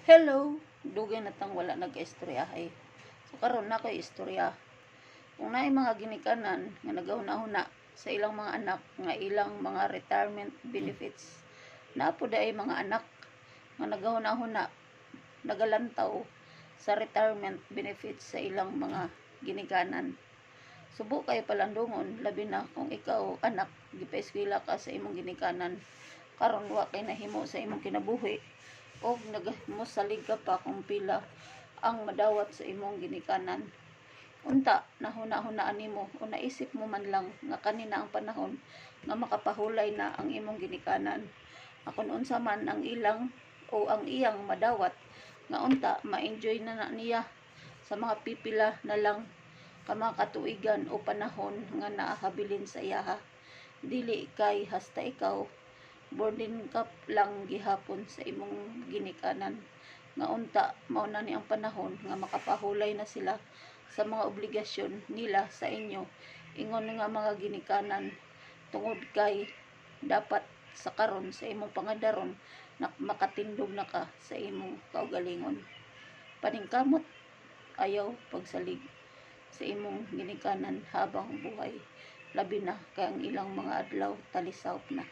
Hello, dugay na tang wala nag-istoryahay. So karon na ko'y istorya. Kung naay mga ginikanan nga nagahuna-huna sa ilang mga anak nga ilang mga retirement benefits, napo ay mga anak nga nagahuna-huna nagalantaw sa retirement benefits sa ilang mga ginikanan. Subo kayo palandungon, labi na kung ikaw anak gipaeskwela ka sa imong ginikanan, karon wa kay nahimo sa imong kinabuhi o nagmosalig ka pa kung pila ang madawat sa imong ginikanan. Unta nahuna-hunaan nimo o naisip mo man lang nga kanina ang panahon nga makapahulay na ang imong ginikanan. Akon unsa man ang ilang o ang iyang madawat nga unta ma-enjoy na niya sa mga pipila na lang ka mga katuigan o panahon nga naahabilin sa iyaha. Dili kay hasta ikaw boarding ka lang gihapon sa imong ginikanan nga unta mao na ni ang panahon nga makapahulay na sila sa mga obligasyon nila sa inyo ingon nga mga ginikanan, tungod kay dapat sa karon sa imong pangadaron na makatindog na ka sa imong kaugalingon. Paningkamot ayaw pagsalig sa imong ginikanan habang buhay, labi na kay ang ilang mga adlaw talisaw na.